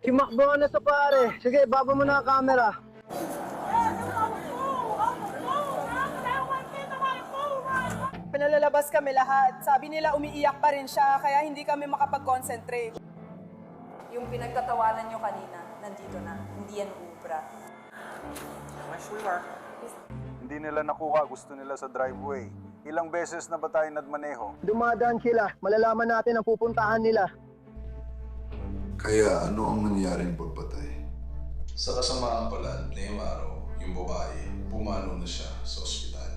Si Macdo na sa pare. Sige, baba mo na ang camera. Pinalalabas kami lahat. Sabi nila umiiyak pa rin siya, kaya hindi kami makapag-concentrate. Yung pinagtatawanan nyo kanina, nandito na. Hindi yan ubra. Hindi nila nakuha, gusto nila sa driveway. Ilang beses na ba tayo nagmaneho? Dumadaan sila. Malalaman natin ang pupuntahan nila. Kaya ano ang nangyaring pagpatay? Sa kasamaan pala, ngayong araw, yung babae, pumano na siya sa ospital.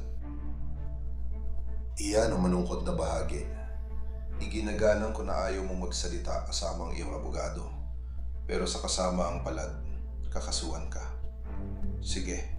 Iyan ang malungkot na bahagi. Iginagalang ko na ayaw mo magsalita kasama ang iyong abogado. Pero sa kasama ang palad, kakasuhan ka. Sige.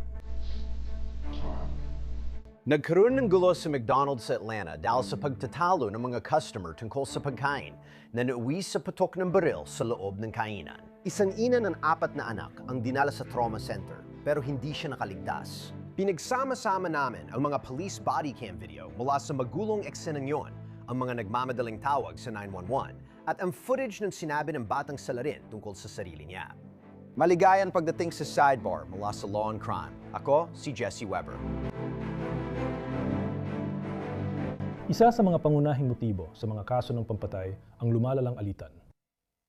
Nagkaroon ng gulo sa McDonald's sa Atlanta dahil sa pagtatalo ng mga customer tungkol sa pagkain na nauwi sa putok ng baril sa loob ng kainan. Isang ina ng 4 na anak ang dinala sa trauma center pero hindi siya nakaligtas. Pinagsama-sama namin ang mga police body cam video mula sa magulong eksenang yon, ang mga nagmamadaling tawag sa 911 at ang footage ng sinabi ng batang salarin tungkol sa sarili niya. Maligayang pagdating sa sidebar mula sa Law and Crime. Ako si Jesse Weber. Isa sa mga pangunahing motibo sa mga kaso ng pampatay ang lumalalang alitan.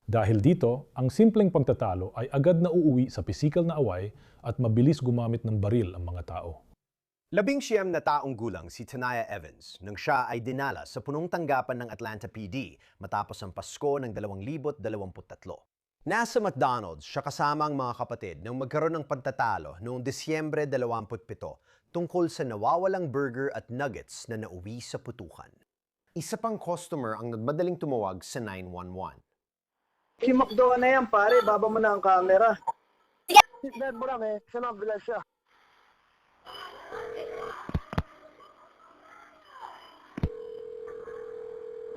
Dahil dito, ang simpleng pagtatalo ay agad na uuwi sa pisikal na away at mabilis gumamit ng baril ang mga tao. 19 na taong gulang si Tanaya Evans nang siya ay dinala sa punong tanggapan ng Atlanta PD matapos ang Pasko ng 2023. Nasa McDonald's siya kasama ang mga kapatid nang magkaroon ng pagtatalo noong Disyembre 27 tungkol sa nawawalang burger at nuggets na nauwi sa putukan. Isa pang customer ang nagmadaling tumawag sa 911. Si Macdo na yan, pare. Baba mo na ang camera. Sige. Dad mo lang eh. Sana bilas siya.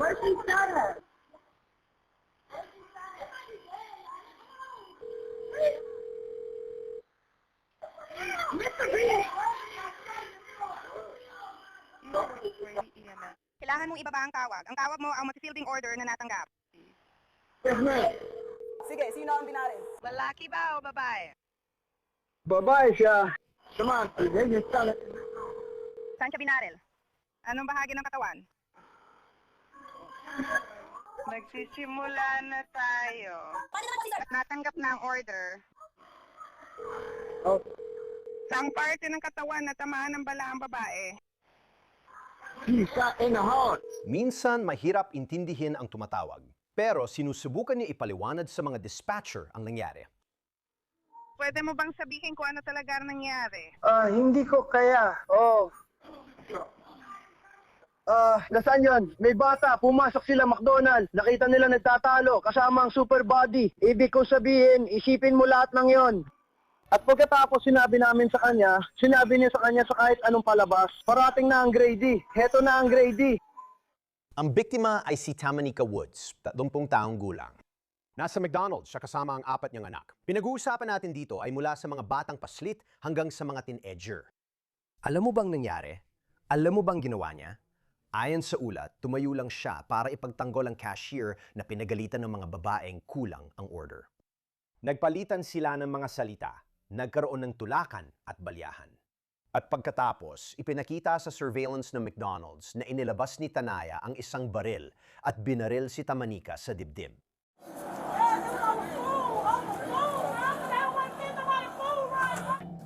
Where's his daughter? Kailangan mong ibaba ang tawag. Ang tawag mo ang mag-fielding order na natanggap. Yes, ma'am. Sige, sino ang binaril? Lalaki ba o babae? Babae siya. Come on, you tell it. Saan siya binaril? Anong bahagi ng katawan? Nagsisimula na tayo. At natanggap na ang order. Oh. Saang parte ng katawan na tamaan ng bala ang babae? He shot in the heart. Minsan mahirap intindihin ang tumatawag, pero sinusubukan niya ipaliwanag sa mga dispatcher ang nangyari. Pwede mo bang sabihin kung ano talaga ang nangyari? Hindi ko kaya. Oh. Nasaan yun? May bata, pumasok sila McDonald's. Nakita nila nagtatalo, kasama ang super body. Ibig ko sabihin, isipin mo lahat ng yon. At pagkatapos sinabi namin sa kanya, sinabi niya sa kanya sa kahit anong palabas, parating na ang Grady. Heto na ang Grady. Ang biktima ay si Tamanika Woods, 30 taong gulang. Nasa McDonald's siya kasama ang 4 niyang anak. Pinag-uusapan natin dito ay mula sa mga batang paslit hanggang sa mga teenager. Alam mo bang nangyari? Alam mo bang ginawa niya? Ayon sa ulat, tumayo lang siya para ipagtanggol ang cashier na pinagalitan ng mga babaeng kulang ang order. Nagpalitan sila ng mga salita, nagkaroon ng tulakan at balyahan. At pagkatapos, ipinakita sa surveillance ng McDonald's na inilabas ni Tanaya ang isang baril at binaril si Tamanika sa dibdib.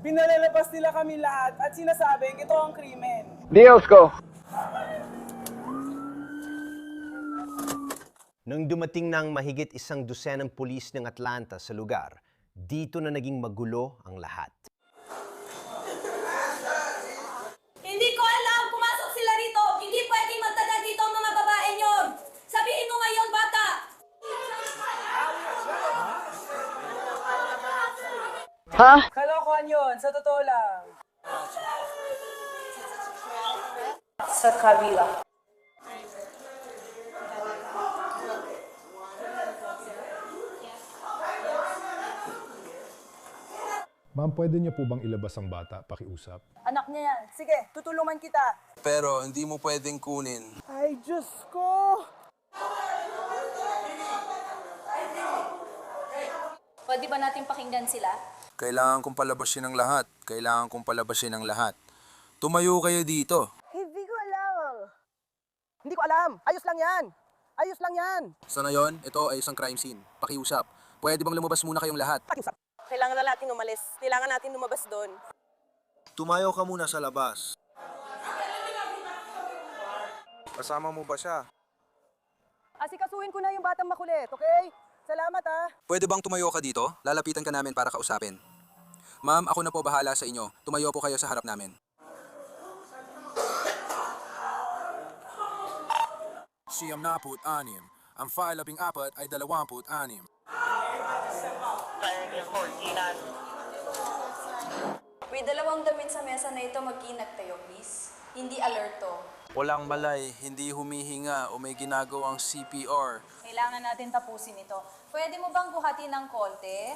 Pinalalabas nila kami lahat at sinasabing ito ang krimen. Dios ko. Nang dumating ng mahigit 100 pulis ng Atlanta sa lugar, dito na naging magulo ang lahat. Hindi ko alam! Pumasok sila rito! Hindi pwedeng magtagal dito ang mga babae nyon! Sabihin mo ngayon, bata! Ha? Kalokohan yun, sa totoo lang. Sa kabila. Ma'am, pwede niyo po bang ilabas ang bata, pakiusap? Anak niya yan. Sige, tutulungan kita. Pero hindi mo pwedeng kunin. Ay, Diyos ko! Pwede ba natin pakinggan sila? Kailangan kong palabasin ang lahat. Kailangan kong palabasin ang lahat. Tumayo kayo dito. Hindi ko alam. Hindi ko alam. Ayos lang yan. Ayos lang yan. Sa ngayon, ito ay isang crime scene. Pakiusap. Pwede bang lumabas muna kayong lahat? Pakiusap. Kailangan na natin umalis. Kailangan natin lumabas doon. Tumayo ka muna sa labas. Kasama mo ba siya? Asikasuhin ko na yung batang makulit, okay? Salamat ah. Pwede bang tumayo ka dito? Lalapitan ka namin para kausapin. Ma'am, ako na po bahala sa inyo. Tumayo po kayo sa harap namin. Siyam na put anim. Ang file labing apat ay 26. May dalawang damit sa mesa na ito, magkinag tayo, please. Hindi alerto. Walang malay, hindi humihinga o may ginagawang CPR. Kailangan natin tapusin ito. Pwede mo bang buhatin ng konti?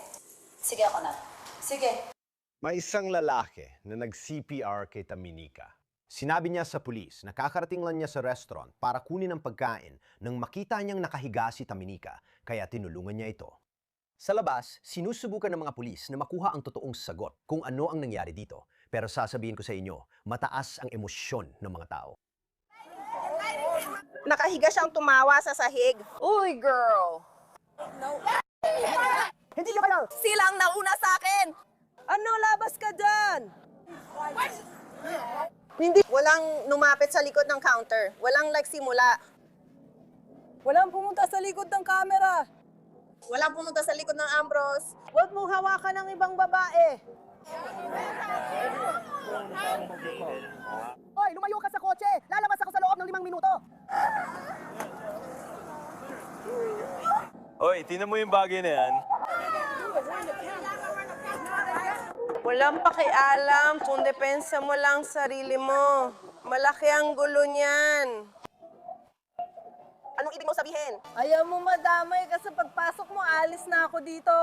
Sige ako na. Sige. May isang lalaki na nag-CPR kay Taminica. Sinabi niya sa pulis na kakarating lang niya sa restaurant para kunin ang pagkain nang makita niyang nakahiga si Taminica, kaya tinulungan niya ito. Sa labas, sinusubukan ng mga pulis na makuha ang totoong sagot kung ano ang nangyari dito. Pero sasabihin ko sa inyo, mataas ang emosyon ng mga tao. Nakahiga siyang tumawa sa sahig. Uy, girl! No. Hindi nyo kayo! Sila ang nauna sa akin! Ano, labas ka dyan? Hindi. Walang lumapit sa likod ng counter. Walang nagsimula. Walang pumunta sa likod ng camera. Walang pumunta sa likod ng Ambrose. Huwag mong hawakan ng ibang babae. Hoy, lumayo ka sa kotse! Lalabas ako sa loob ng 5 minuto! Oy, tingnan mo yung bagay na yan. Walang pakialam kung depensa mo lang sarili mo. Malaki ang gulo niyan. Anong ibig mo sabihin? Ayaw mo madamay ka sa pagpasok mo, alis na ako dito.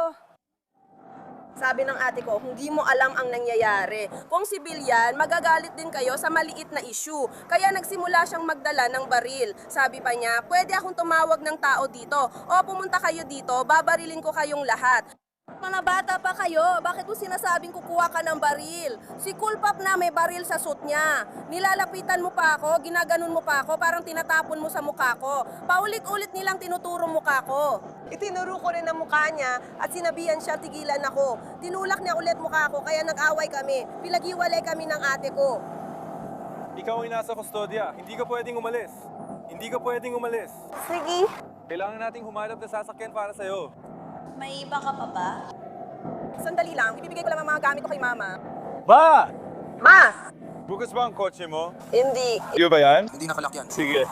Sabi ng ate ko, hindi mo alam ang nangyayari. Kung sibilyan, magagalit din kayo sa maliit na issue. Kaya nagsimula siyang magdala ng baril. Sabi pa niya, pwede akong tumawag ng tao dito. O pumunta kayo dito, babarilin ko kayong lahat. Mga bata pa kayo, bakit mo sinasabing kukuha ka ng baril? Si Cool Pop na may baril sa suit niya. Nilalapitan mo pa ako, ginaganon mo pa ako, parang tinatapon mo sa mukha ko. Paulit-ulit nilang tinuturo mukha ko. Itinuro ko rin ang mukha niya at sinabihan siya tigilan ako. Tinulak niya ulit mukha ko kaya nag-away kami. Pinag-iwalay kami ng ate ko. Ikaw ay nasa kustodya. Hindi ka pwedeng umalis. Hindi ka pwedeng umalis. Sige. Kailangan nating humanap ng sasakyan para sa'yo. May iba ka pa ba? Sandali lang, ibibigay ko lang ang mga gamit ko kay mama. Ba! Ma! Bukas ba ang kotse mo? Hindi. Iyo ba yan? Hindi nakalak yan. Sige.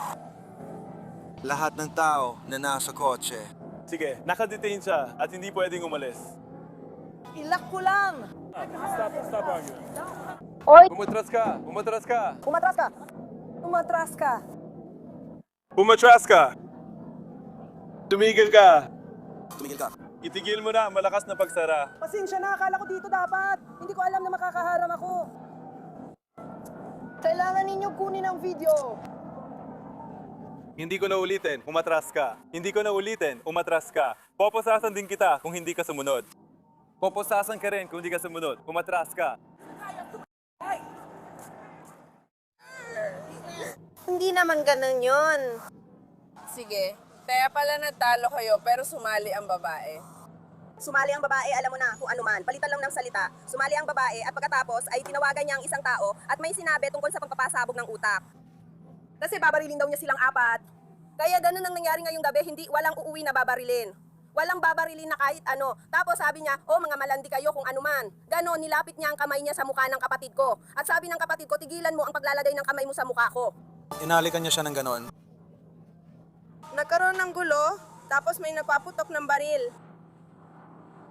Lahat ng tao na nasa kotse. Sige, nakadetain siya at hindi pwedeng umalis. Ilak ko lang. Stop arguing. Oy! Umatras ka! Umatras ka! Umatras ka! Umatras ka! Umatras ka! Tumigil ka! Tumigil ka. Itigil mo na, malakas na pagsara. Pasensya na, akala ko dito dapat. Hindi ko alam na makakaharang ako. Kailangan ninyo kunin ang video. Hindi ko na ulitin, umatras ka. Hindi ko na ulitin, umatras ka. Poposasan din kita kung hindi ka sumunod. Poposasan ka rin kung hindi ka sumunod. Umatras ka. Hindi naman ganun yun. Sige. Kaya pala natalo kayo, pero sumali ang babae. Sumali ang babae, alam mo na kung ano man. Palitan lang ng salita. Sumali ang babae at pagkatapos ay tinawagan niya ang isang tao at may sinabi tungkol sa pagpapasabog ng utak. Kasi babarilin daw niya silang 4. Kaya ganun ang nangyari ngayong gabi, hindi walang uuwi na babarilin. Walang babarilin na kahit ano. Tapos sabi niya, oh mga malandi kayo kung ano man. Ganon, nilapit niya ang kamay niya sa mukha ng kapatid ko. At sabi ng kapatid ko, tigilan mo ang paglalagay ng kamay mo sa mukha ko. Inalikan niya siya ng ganon. Nagkaroon ng gulo, tapos may nagpaputok ng baril.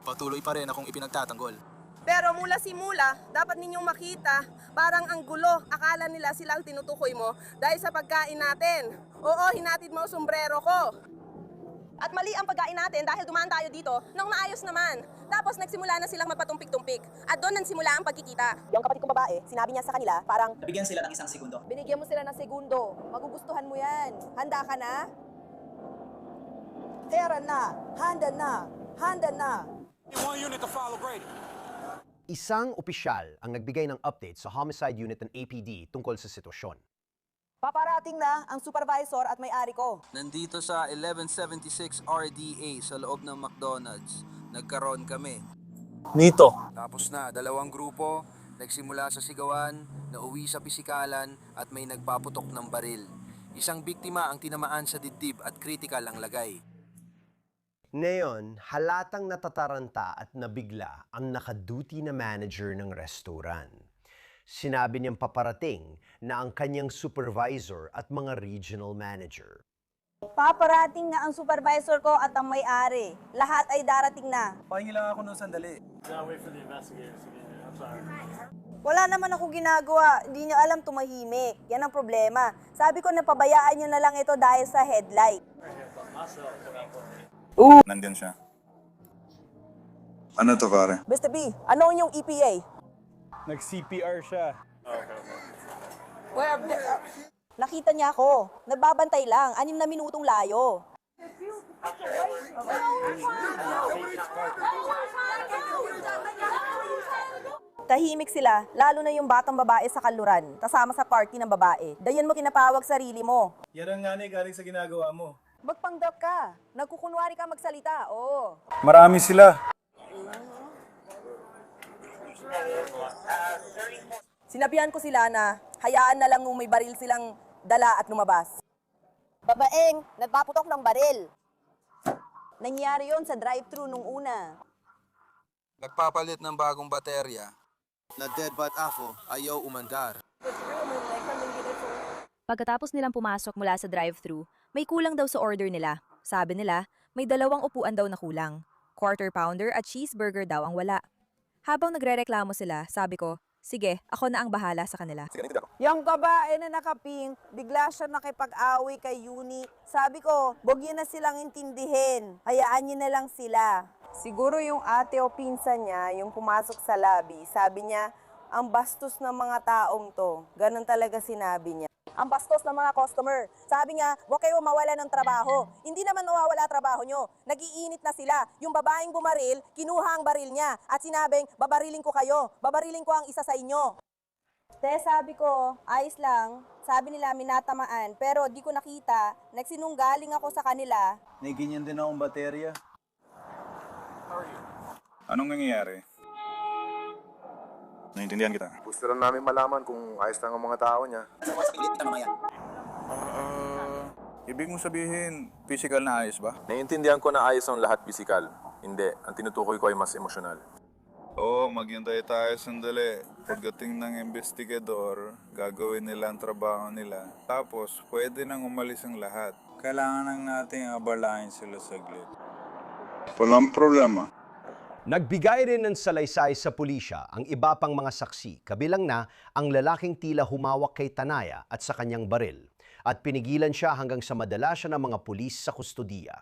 Patuloy pa rin akong ipinagtatanggol. Pero mula simula, dapat ninyong makita, parang ang gulo, akala nila silang tinutukoy mo dahil sa pagkain natin. Oo, hinatid mo ang sombrero ko. At mali ang pagkain natin dahil dumaan tayo dito nang maayos naman. Tapos nagsimula na silang magpatumpik-tumpik. At doon nagsimula ang pagkikita. Yung kapatid kong babae, sinabi niya sa kanila, parang Bigyan sila ng isang segundo. binigyan mo sila ng segundo. Magugustuhan mo yan. Handa ka na? Tara na! Handa na! Handa na! Isang opisyal ang nagbigay ng update sa homicide unit ng APD tungkol sa sitwasyon. Paparating na ang supervisor at may-ari ko. Nandito sa 1176 RDA sa loob ng McDonald's. Nagkaroon kami. Nito. Tapos na, 2 grupo, nagsimula sa sigawan, nauwi sa pisikalan at may nagpaputok ng baril. Isang biktima ang tinamaan sa dibdib at critical ang lagay. Ngayon, halatang natataranta at nabigla ang nakaduty na manager ng restaurant. Sinabi niyang paparating na ang kanyang supervisor at mga regional manager. Paparating na ang supervisor ko at ang may-ari. Lahat ay darating na. Pahingi lang ako nung sandali. Wala naman ako ginagawa. Hindi niyo alam tumahimik. Yan ang problema. Sabi ko na pabayaan niyo na lang ito dahil sa headlight. Nandyan siya. Ano to, pare? Mr. B, ano yung EPA? Nag-CPR siya. Nakita niya ako. Nagbabantay lang. 6 na minutong layo. Tahimik sila, lalo na yung batang babae sa kaluran, kasama sa party ng babae. Dayan mo kinapawag sarili mo. Yan ang nga galing sa ginagawa mo. Magpanggap ka. Nagkukunwari ka magsalita. Oo. Marami sila. Sinabihan ko sila na hayaan na lang nung may baril silang dala at lumabas. Babaeng, nagpaputok ng baril. Nangyari yon sa drive-thru nung una. Nagpapalit ng bagong baterya. Na dead bat afo, ayaw umandar. Pagkatapos nilang pumasok mula sa drive-thru, may kulang daw sa order nila. Sabi nila, may 2 upuan daw na kulang. Quarter pounder at cheeseburger daw ang wala. Habang nagrereklamo sila, sabi ko, sige, ako na ang bahala sa kanila. Yung babae na nakapink, bigla siya nakipag-away kay Uni. Sabi ko, wag yun na silang intindihin. Hayaan niyo na lang sila. Siguro yung ate o pinsan niya, yung pumasok sa lobby, sabi niya, ang bastos ng mga taong to. Ganon talaga sinabi niya. Ang bastos ng mga customer. Sabi niya, huwag kayo mawala ng trabaho. Hindi naman mawawala trabaho nyo. Nagiinit na sila. Yung babaeng bumaril, kinuha ang baril niya. At sinabing, babariling ko kayo. Babariling ko ang isa sa inyo. Te, sabi ko, ayos lang. Sabi nila, minatamaan. Pero di ko nakita. Nagsinunggaling ako sa kanila. May ganyan din akong baterya. Anong nangyayari? Naintindihan kita. Gusto lang namin malaman kung ayos lang ang mga tao niya. Ibig mong sabihin, physical na ayos ba? Naiintindihan ko na ayos ang lahat physical. Hindi, ang tinutukoy ko ay mas emosyonal. Oo, maghintay tayo sandali. Pagdating ng investigador, gagawin nila ang trabaho nila. Tapos, pwede nang umalis ang lahat. Kailangan lang nating abalahin sila saglit. Walang problema. Nagbigay rin ng salaysay sa pulisya ang iba pang mga saksi, kabilang na ang lalaking tila humawak kay Tanaya at sa kanyang baril, at pinigilan siya hanggang sa madala siya ng mga pulis sa kustodiya.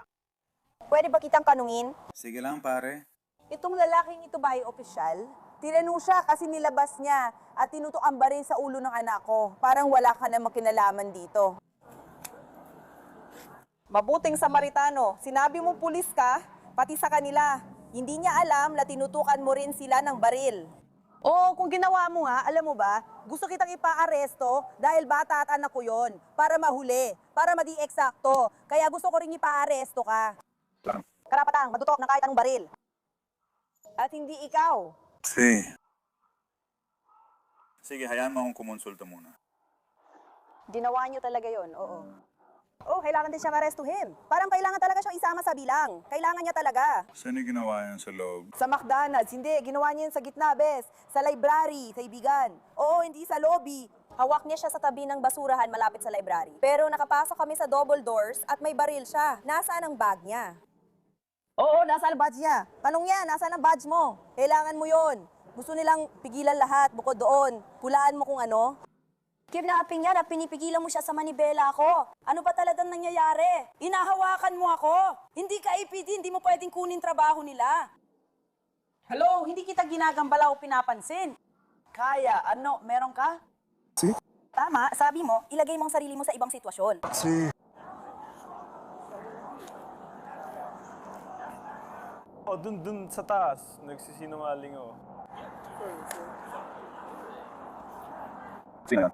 Pwede ba kitang kanungin? Sige lang, pare. Itong lalaking ito ba ay opisyal? Tinanong siya kasi nilabas niya at tinutukan ba rin sa ulo ng anak ko. Parang wala ka namang kinalaman dito. Mabuting Samaritano, sinabi mo pulis ka, pati sa kanila. Hindi niya alam na tinutukan mo rin sila ng baril. Oo, kung ginawa mo nga, alam mo ba, gusto kitang ipa-aresto dahil bata at anak ko yon para mahuli, para madi eksakto. Kaya gusto ko rin ipa-aresto ka. Karapatang, madutok ng kahit anong baril. At hindi ikaw. Sige, hayaan mo akong kumonsulta muna. Ginawa niyo talaga yon, oo. Oh, kailangan din siya marestuhin. Parang kailangan talaga siyang isama sa bilang. Kailangan niya talaga. Saan yung ginawa yan sa loob? Sa McDonald's, hindi. Ginawa niya yan sa gitna, bes. Sa library, kaibigan. Oo, hindi sa lobby. Hawak niya siya sa tabi ng basurahan malapit sa library. Pero nakapasok kami sa double doors at may baril siya. Nasaan ang bag niya? Oo, nasaan ang badge niya? Tanong niya, nasaan ang badge mo? Kailangan mo yon. Gusto nilang pigilan lahat bukod doon. Pulaan mo kung ano. Kidnapping niya na pinipigilan mo siya sa manibela ko. Ano ba talagang nangyayari? Inahawakan mo ako. Hindi ka APD, hindi mo pwedeng kunin trabaho nila. Hello, hindi kita ginagambala o pinapansin. Kaya, ano, meron ka? Tama, sabi mo, ilagay mo ang sarili mo sa ibang sitwasyon. O, dun sa taas. Nagsisinungaling ako. Sino?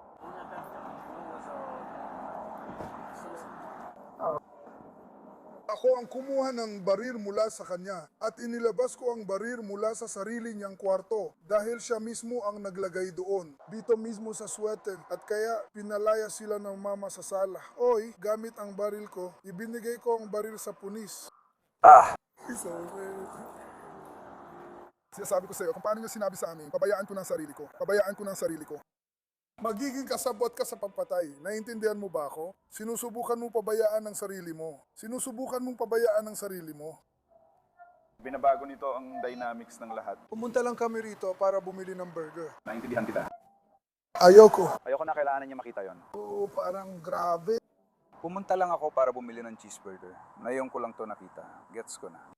Ako ang kumuha ng baril mula sa kanya at inilabas ko ang baril mula sa sarili niyang kwarto dahil siya mismo ang naglagay doon. Dito mismo sa sweater at kaya pinalaya sila ng mama sa sala. Oy, gamit ang baril ko, ibinigay ko ang baril sa pulis. Sinasabi ko sa iyo, kung paano niya sinabi sa amin, pabayaan ko ng sarili ko. Pabayaan ko ng sarili ko. Magiging kasabot ka sa pagpatay. Naiintindihan mo ba ako? Sinusubukan mong pabayaan ng sarili mo. Sinusubukan mong pabayaan ng sarili mo. Binabago nito ang dynamics ng lahat. Pumunta lang kami rito para bumili ng burger. Naintindihan kita. Ayoko. Ayoko na kailangan niya makita yon. Oo, parang grabe. Pumunta lang ako para bumili ng cheeseburger. Ngayon ko lang to nakita. Gets ko na.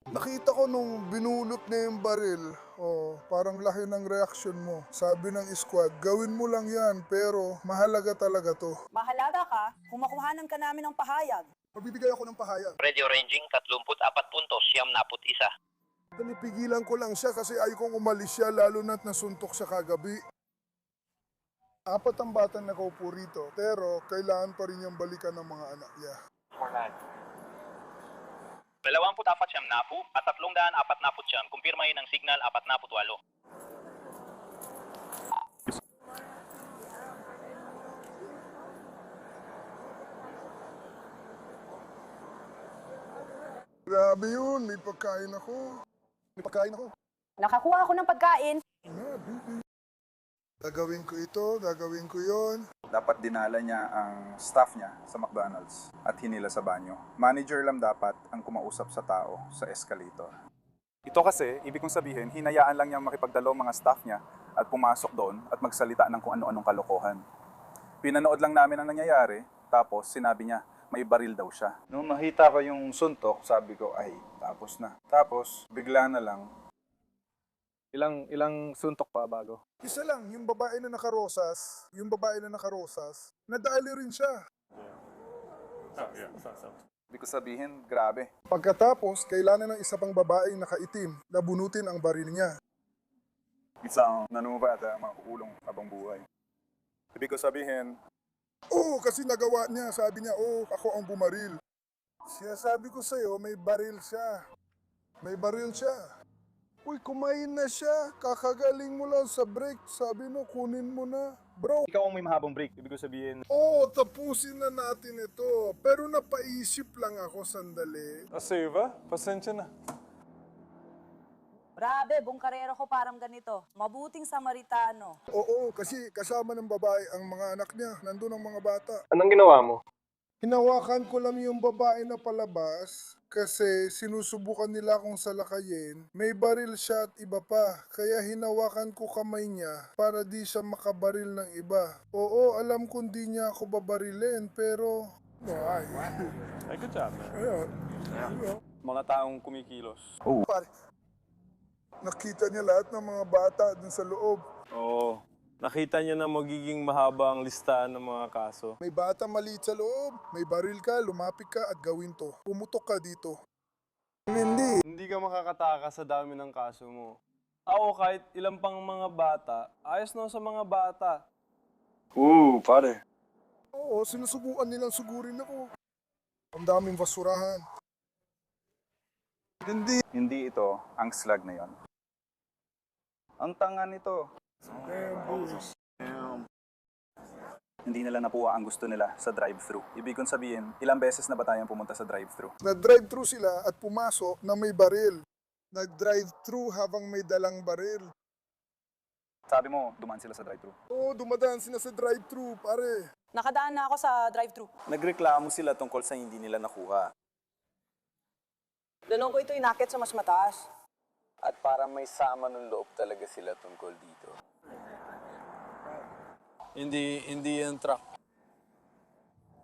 Nakita ko nung binulot na yung baril, parang laki ng reaction mo. Sabi ng squad, gawin mo lang yan, pero mahalaga talaga to. Mahalaga ka kung makuhanan ka namin ng pahayag. Magbibigay ako ng pahayag. Ready ranging 34 puntos, siyam naput isa. Pigilan ko lang siya kasi ayaw kong umalis siya, lalo na't nasuntok siya kagabi. 4 ang batang nakaupo rito, pero kailangan pa rin niyang balikan ng mga anak niya. 24 siyam napu at 340 siyam. Kumpirmahin ang signal 48. Grabe yun, may pagkain ako. Nakakuha ako ng pagkain. Gagawin ko ito, gagawin ko yon. Dapat dinala niya ang staff niya sa McDonald's at hinila sa banyo. Manager lang dapat ang kumausap sa tao sa escalator. Ito kasi, ibig kong sabihin, hinayaan lang niyang makipagdalo mga staff niya at pumasok doon at magsalita ng kung ano-anong kalokohan. Pinanood lang namin ang nangyayari, tapos sinabi niya, may baril daw siya. Nung nakita ko yung suntok, sabi ko, ay, tapos na. Tapos, bigla na lang, Ilang suntok pa bago? Isa lang, yung babae na nakarosas, nadali rin siya. ibig ko sabihin, grabe. Pagkatapos, kailangan ng isa pang babaeng nakaitim na bunutin ang baril niya. Isang nanumaba at makukulong habang buhay. Ibig ko sabihin, Oo, kasi nagawa niya. Sabi niya, ako ang bumaril. Sabi ko sa'yo, may baril siya. Uy, kumain na siya. Kakagaling mo lang sa break. Sabi mo, kunin mo na. Bro. Ikaw ang may mahabang break. Ibig ko sabihin... Tapusin na natin ito. Pero napaisip lang ako sandali. Save ah? Pasensya na. Grabe, buong karera ko parang ganito. Mabuting Samaritano. Oo, kasi kasama ng babae ang mga anak niya. Nandun ang mga bata. Anong ginawa mo? Hinawakan ko lang yung babae na palabas kasi sinusubukan nila akong salakayin. May baril siya at iba pa. Kaya hinawakan ko kamay niya para di siya makabaril ng iba. Oo, alam kong di niya ako babarilin pero... Ay, good job, man. Mga taong kumikilos. Pare, nakita niya lahat ng mga bata dun sa loob. Oo. Nakita niya na magiging mahaba ang listahan ng mga kaso. May bata maliit sa loob. May baril ka, lumapit ka at gawin to. Pumutok ka dito. Hindi ka makakatakas sa dami ng kaso mo. Ako kahit ilang pang mga bata, ayos na sa mga bata. pare. Oo, sinusubukan nilang sugurin ako. Ang daming basurahan. Hindi ito ang slag na yon. Ang tanga nito. Hindi nila nakuha ang gusto nila sa drive-thru. Ibig kong sabihin, ilang beses na ba tayong pumunta sa drive-thru? Nag-drive-thru sila at pumasok na may baril. Nag-drive-thru habang may dalang baril. Sabi mo, dumaan sila sa drive-thru. Oo, dumadaan sila sa drive-thru, pare. Nakadaan na ako sa drive-thru. Nagreklamo sila tungkol sa hindi nila nakuha. Doon ko ito inakit sa mas mataas. At para may sama ng loob talaga sila tungkol dito. Hindi yan truck.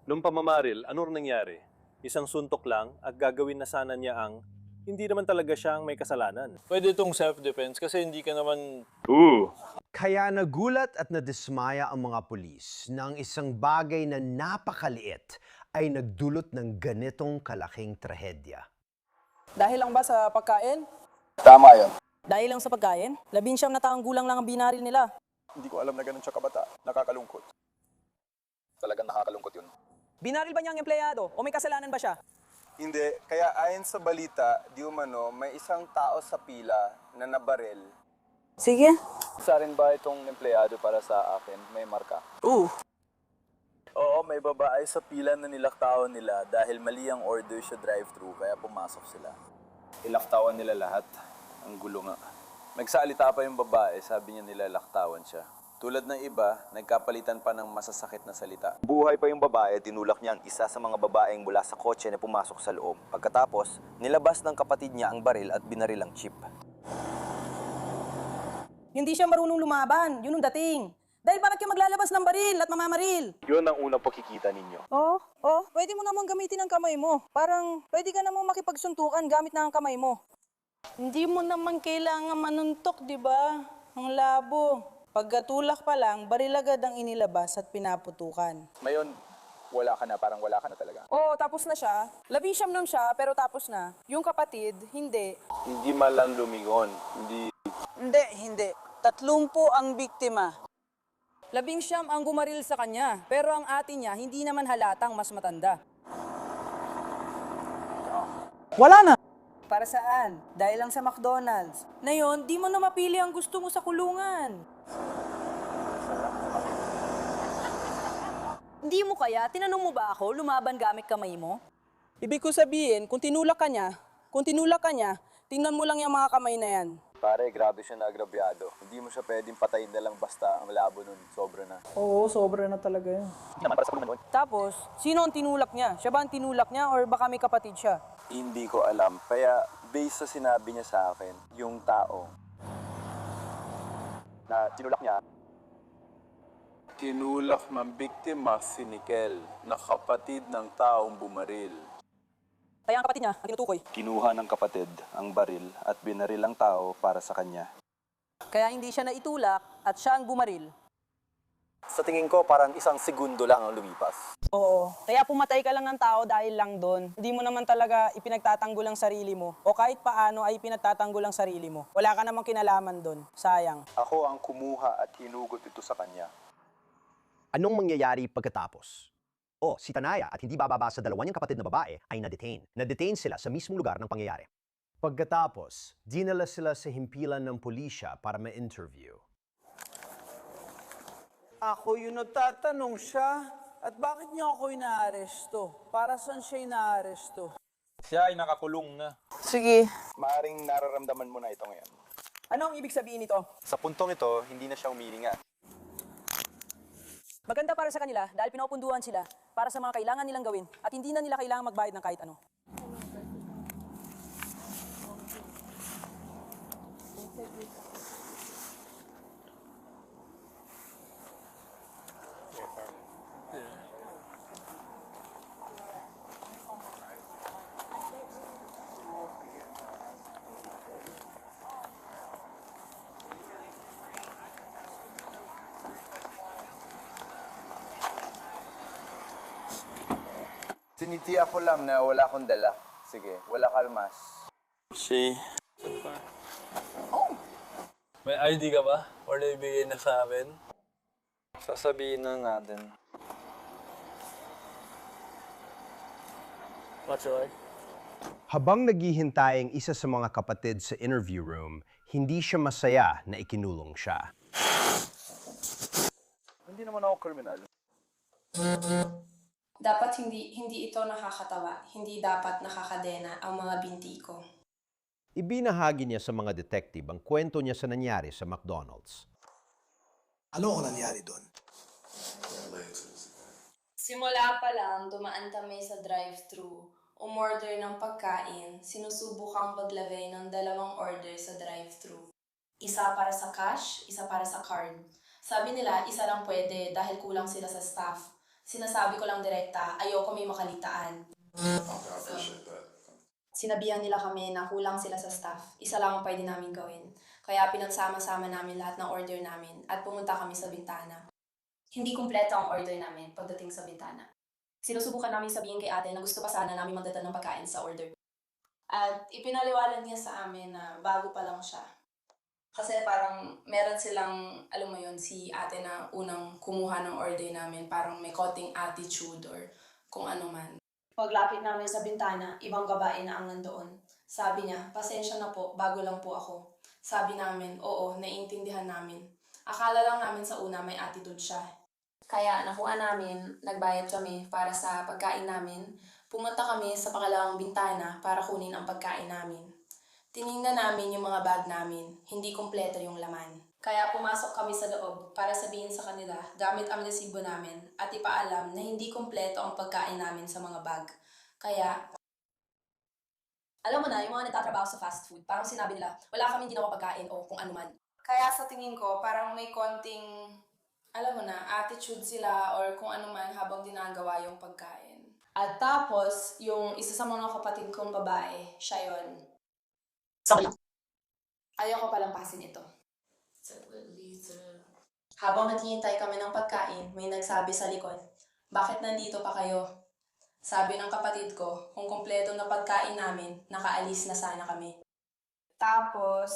Nung pamamaril, ano nangyari? Isang suntok lang at gagawin na sana niya ang hindi naman talaga siya ang may kasalanan. Pwede itong self-defense kasi hindi ka naman... Kaya nagulat at nadismaya ang mga pulis na ang isang bagay na napakaliit ay nagdulot ng ganitong kalaking trahedya. Dahil lang ba sa pagkain? Tama yun. Dahil lang sa pagkain? 19 na taong gulang lang ang binaril nila. Hindi ko alam na ganun siya kabata. Nakakalungkot. Talagang nakakalungkot yun. Binaril ba niya ang empleyado o may kasalanan ba siya? Hindi, kaya ayon sa balita, di umano, may isang tao sa pila na nabaril. Sige. Isa rin ba itong empleyado para sa akin? May marka. Oo, may babae sa pila na nilaktawan nila dahil mali ang order sa drive-thru kaya pumasok sila. Nilaktawan nila lahat. Ang gulo nga. Nagsalita pa yung babae, sabi niya nilalaktawan siya. Tulad ng iba, nagkapalitan pa ng masasakit na salita. Buhay pa yung babae, tinulak niya ang isa sa mga babaeng mula sa kotse na pumasok sa loob. Pagkatapos, nilabas ng kapatid niya ang baril at binaril ang chip. Hindi siya marunong lumaban. Yun ang dating. Dahil bakit kayo maglalabas ng baril at mamamaril? Yun ang unang pagkikita ninyo. Pwede mo namang gamitin ang kamay mo. Parang pwede ka namang makipagsuntukan gamit na ang kamay mo. Hindi mo naman kailangan manuntok, di ba? Ang labo. Pagkatulak pa lang, baril agad ang inilabas at pinaputukan. Ngayon, wala ka na. Parang wala ka na talaga. Tapos na siya. 19 nam siya, pero tapos na. Yung kapatid, hindi. Hindi malang lumingon. Hindi. 30 ang biktima. 19 ang gumaril sa kanya, pero ang ate niya hindi naman halatang mas matanda. Wala na. Para saan? Dahil lang sa McDonald's. Na yun, di mo na mapili ang gusto mo sa kulungan. Hindi mo kaya? Tinanong mo ba ako, lumaban gamit kamay mo? Ibig ko sabihin, kung tinulak ka niya, tingnan mo lang yung mga kamay na yan. Pare, grabe siya na agrabyado. Hindi mo siya pwedeng patayin na lang basta ang labo nun. Sobra na. Oo, sobra na talaga yun. Hindi naman para sa kulungan. Tapos, sino ang tinulak niya? Siya ba ang tinulak niya or baka may kapatid siya? Hindi ko alam. Kaya, based sa sinabi niya sa akin, yung tao Na tinulak niya. tinulak ng biktima si Nikel, na kapatid ng taong bumaril. Kaya ang kapatid niya, ang tinutukoy. Kinuha ng kapatid ang baril at binaril ang tao para sa kanya. Kaya hindi siya naitulak at siya ang bumaril. Sa tingin ko, parang isang segundo lang ang lumipas. Oo. Kaya pumatay ka lang ng tao dahil lang doon. Hindi mo naman talaga ipinagtatanggol ang sarili mo. O kahit paano ay pinagtatanggol ang sarili mo. Wala ka namang kinalaman doon. Sayang. Ako ang kumuha at hinugot ito sa kanya. Anong mangyayari pagkatapos? Si Tanaya at hindi bababa sa dalawa niyang kapatid na babae ay na-detain. Na-detain sila sa mismong lugar ng pangyayari. Pagkatapos, dinala sila sa himpilan ng pulisya para ma-interview. Ako yung natatanong siya, at bakit niya ako inaaresto? Para saan siya inaaresto? Siya ay nakakulong na. Sige. Maaring nararamdaman mo na ito ngayon. Ano ang ibig sabihin nito? Sa puntong ito, hindi na siya umilinga. Maganda para sa kanila dahil pinopunduhan sila para sa mga kailangan nilang gawin at hindi na nila kailangan magbayad ng kahit ano. Sinitiya ko lang na wala akong dala. Sige, wala kalmas. May ID ka ba? Or naibigay na sa amin? Sasabihin na natin. What's your Habang naghihintay ang isa sa mga kapatid sa interview room, hindi siya masaya na ikinulong siya. Hindi naman ako kriminal. Dapat hindi ito nakakatawa. Hindi dapat nakakadena ang mga binti ko. Ibinahagi niya sa mga detective ang kwento niya sa nangyari sa McDonald's. Ano ang nangyari doon? Simula pa lang, dumaan kami sa drive-thru. Umorder ng pagkain, sinusubukang paglagay ng 2 order sa drive-thru. Isa para sa cash, isa para sa card. Sabi nila, isa lang pwede dahil kulang sila sa staff. Sinasabi ko lang direkta, ayoko may makalitaan. Sinabihan nila kami na kulang sila sa staff. Isa lang ang pwede namin gawin. Kaya pinagsama-sama namin lahat ng order namin at pumunta kami sa bintana. Hindi kumpleto ang order namin pagdating sa bintana. Sinusubukan namin sabihin kay ate na gusto pa sana namin magdala ng pagkain sa order. At ipinaliwanag niya sa amin na bago pa lang siya. Kasi parang meron silang, alam mo yun, si ate na unang kumuha ng order namin, parang may konting attitude or kung ano man. Paglapit namin sa bintana, ibang babae na ang nandoon. Sabi niya, pasensya na po, bago lang po ako. Sabi namin, oo, naiintindihan namin. Akala lang namin sa una may attitude siya. Kaya nakuha namin, nagbayad kami para sa pagkain namin. Pumunta kami sa pakalawang bintana para kunin ang pagkain namin. Tiningnan namin yung mga bag namin, hindi kumpleto yung laman. Kaya pumasok kami sa loob para sabihin sa kanila gamit ang resibo namin at ipaalam na hindi kumpleto ang pagkain namin sa mga bag. Kaya, alam mo na, yung mga nagtatrabaho sa fast food, parang sinabi nila, wala kaming ginawa pagkain o kung ano man. Kaya sa tingin ko, parang may konting, alam mo na, attitude sila or kung ano man habang ginagawa yung pagkain. At tapos, yung isa sa mga kapatid kong babae, siya yun. Sorry. Ayoko palang pasin ito. Habang naghihintay kami ng pagkain, may nagsabi sa likod, bakit nandito pa kayo? Sabi ng kapatid ko, kung kumpleto na pagkain namin, nakaalis na sana kami. Tapos,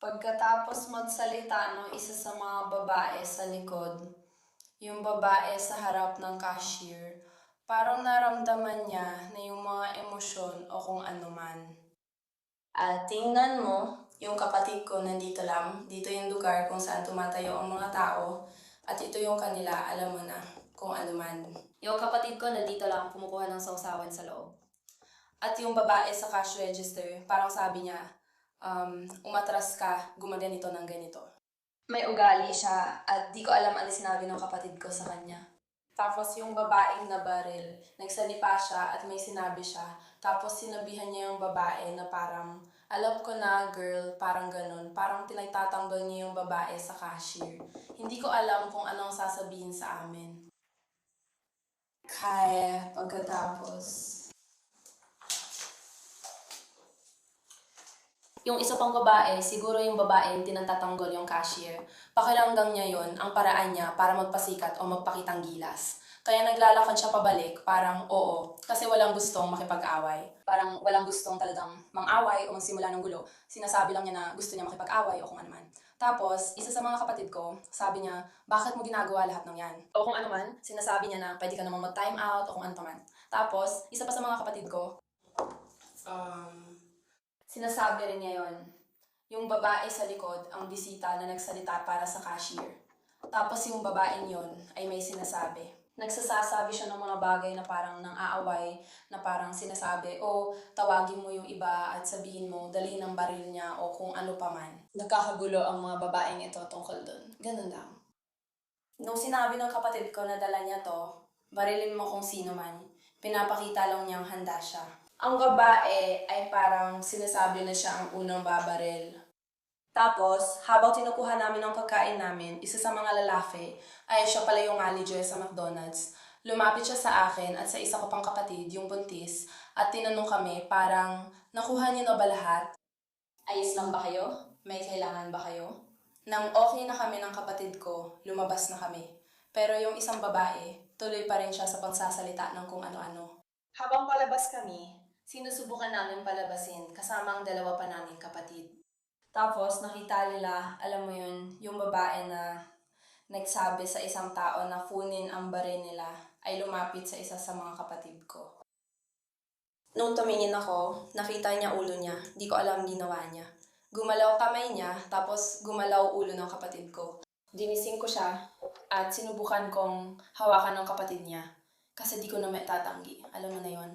pagkatapos magsalita ng isa sa mga babae sa likod, yung babae sa harap ng cashier, parang naramdaman niya na yung mga emosyon o kung ano man. At tingnan mo, yung kapatid ko nandito lang, dito yung lugar kung saan tumatayo ang mga tao, at ito yung kanila, alam mo na, kung ano man. Yung kapatid ko nandito lang, kumukuha ng sausawan sa loob. At yung babae sa cash register, parang sabi niya, umatras ka, gumaganito ng ganito. May ugali siya, at di ko alam ano sinabi ng kapatid ko sa kanya. Tapos yung babaeng nabaril, nagsalipa siya at may sinabi siya. Tapos sinabihan niya yung babae na parang, alam ko na girl, parang ganun. Parang tinagtatanggol niya yung babae sa cashier. Hindi ko alam kung anong sasabihin sa amin. Kaya pagkatapos, yung isa pang babae, siguro yung babaeng tinatatanggol yung cashier. Pakiramdam niya yon, ang paraan niya para magpasikat o magpakitang gilas. Kaya naglalakad siya pabalik, parang oo, kasi walang gustong makipag-away. Parang walang gustong talagang mang-away o magsimula ng gulo. Sinasabi lang niya na gusto niya makipag-away o kung ano man. Tapos, isa sa mga kapatid ko, sabi niya, bakit mo ginagawa lahat ng yan? O kung ano man, sinasabi niya na pwede ka naman mag-time out o kung ano pa man. Tapos, isa pa sa mga kapatid ko, sinasabi rin niya yon. Yung babae sa likod ang bisita na nagsalita para sa cashier. Tapos yung babaeng yon ay may sinasabi. Nagsasabi siya ng mga bagay na parang nang-aaway, na parang sinasabi, o tawagin mo yung iba at sabihin mo, dalhin ang baril niya o kung ano pa man. Nagkakagulo ang mga babaeng ito tungkol dun. Ganun lang. Nung sinabi ng kapatid ko na dala niya to, barilin mo kung sino man. Pinapakita lang niyang handa siya. Ang babae ay parang sinasabi na siya ang unang babaril. Tapos, habang tinukuha namin ang pagkain namin, isa sa mga lalaki, ay siya pala yung manager sa McDonald's. Lumapit siya sa akin at sa isa ko pang kapatid, yung buntis, at tinanong kami parang, nakuha niyo na ba lahat? Ayos lang ba kayo? May kailangan ba kayo? Nang okay na kami ng kapatid ko, lumabas na kami. Pero yung isang babae, tuloy pa rin siya sa pagsasalita ng kung ano-ano. Habang palabas kami, sinusubukan namin palabasin kasama ang dalawa pa naming kapatid. Tapos nakita nila, alam mo yun, yung babae na nagsabi sa isang tao na kunin ang baril nila ay lumapit sa isa sa mga kapatid ko. Nung tumingin ako, nakita niya ulo niya, di ko alam ginawa niya. Gumalaw kamay niya, tapos gumalaw ulo ng kapatid ko. Ginising ko siya at sinubukan kong hawakan ng kapatid niya kasi di ko na maitatanggi, alam mo na yon.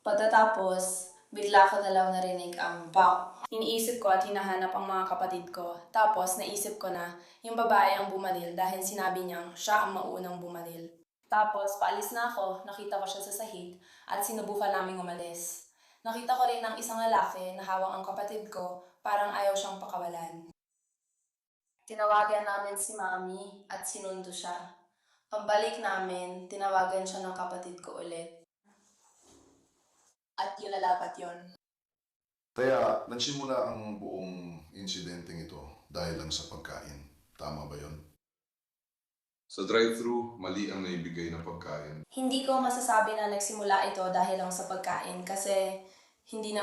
Pagkatapos, bigla ko na lang narinig ang bang. Iniisip ko at hinahanap ang mga kapatid ko. Tapos naisip ko na yung babae ang bumaril dahil sinabi niyang siya ang maunang bumaril. Tapos paalis na ako, nakita ko siya sa sahig at sinubukan naming umalis. Nakita ko rin ng isang lalaki na hawak ang kapatid ko, parang ayaw siyang pakawalan. Tinawagan namin si Mami at sinundo siya. Pambalik namin, tinawagan siya ng kapatid ko ulit. At yun lalapat yun. Kaya nagsimula ang buong insidenteng ito dahil lang sa pagkain. Tama ba yon? Sa drive-thru, mali ang naibigay na pagkain. Hindi ko masasabi na nagsimula ito dahil lang sa pagkain kasi Hindi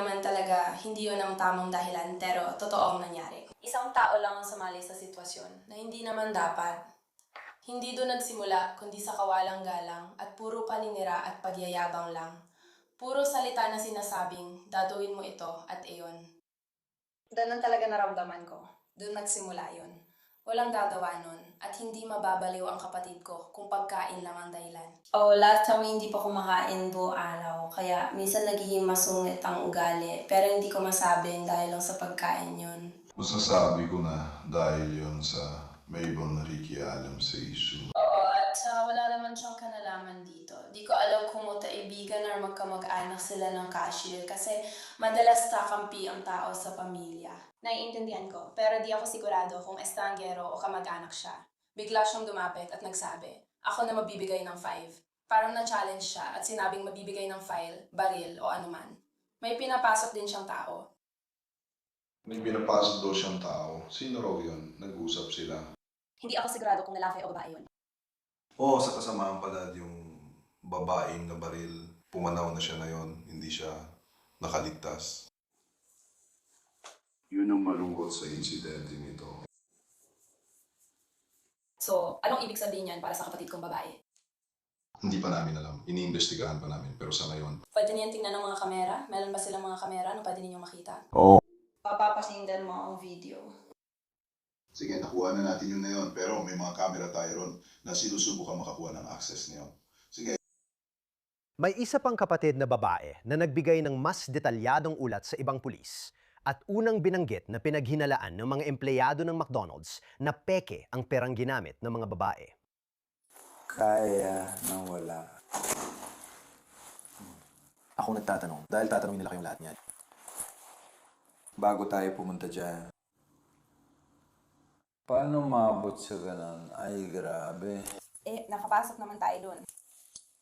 yun ang tamang dahilan, pero totoo ang nangyari. Isang tao lang ang sumali sa sitwasyon na hindi naman dapat. Hindi doon nagsimula, kundi sa kawalang galang at puro paninira at pagyayabang lang. Puro salita na sinasabing, dadawin mo ito at iyon. Doon ang talaga naramdaman ko. Doon nagsimula yun. Walang gagawa nun at hindi mababaliw ang kapatid ko kung pagkain lang ang dahilan. Last time hindi pa kumakain buong araw, kaya minsan nagiging masungit ang ugali, pero hindi ko masabing dahil lang sa pagkain yun. Masasabi ko na dahil yon sa may ibang nakikialam sa issue. Oo, at wala naman siyang kanalaman dito. Di ko alam kung magkaibigan or magkamag-anak sila ng cashier kasi madalas kakampi ang tao sa pamilya. Naiintindihan ko, pero di ako sigurado kung estanggero o kamag-anak siya. Bigla siyang dumapit at nagsabi, ako na mabibigay ng 5. Parang na-challenge siya at sinabing mabibigay ng file, baril o anuman. May pinapasok din siyang tao. May pinapasok daw siyang tao. Sino raw yun? Nag-usap sila. Hindi ako sigurado kung lalaki o babae yun. Oo, sa kasamaan pala yung babaeng na baril. Pumanaw na siya na yon, hindi siya nakaligtas. Yun ang malungkot sa insidente nito. So, anong ibig sabihin yan para sa kapatid kong babae? Hindi pa namin alam. Iniimbestigahan pa namin. Pero sa ngayon, Pwede niyan tingnan ng mga kamera? Meron ba silang mga kamera na pwede ninyong makita? Oo. Papapasindan mo ang video. sige, nakuha na natin yun na yun. Pero may mga camera tayo ron na sinusubukan makakuha ng access niyo. Sige. May isa pang kapatid na babae na nagbigay ng mas detalyadong ulat sa ibang pulis at unang binanggit na pinaghinalaan ng mga empleyado ng McDonald's na peke ang perang ginamit ng mga babae. Kaya nang wala. Ako nagtatanong, dahil tatanungin nila kayong lahat niyan. Bago tayo pumunta dyan. Paano maabot sa ganun? Ay, grabe. Nakapasok naman tayo dun.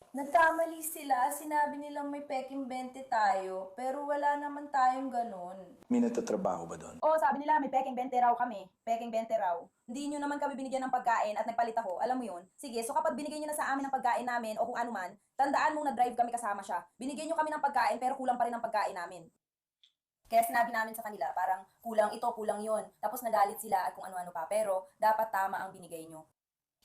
Nagkamali sila, sinabi nilang may peking 20 tayo, pero wala naman tayong ganun. May natatrabaho ba doon? Oo, sabi nila may peking 20 raw kami. Peking 20 raw. Hindi nyo naman kami binigyan ng pagkain at nagpalit ako. Alam mo yun? Sige, so kapag binigyan nyo na sa amin ng pagkain namin o kung ano man, tandaan mong na-drive kami kasama siya. Binigyan nyo kami ng pagkain pero kulang pa rin ang pagkain namin. Kaya sinabi namin sa kanila, parang kulang ito, kulang yon. Tapos nagalit sila at kung ano-ano pa. Pero dapat tama ang binigay nyo.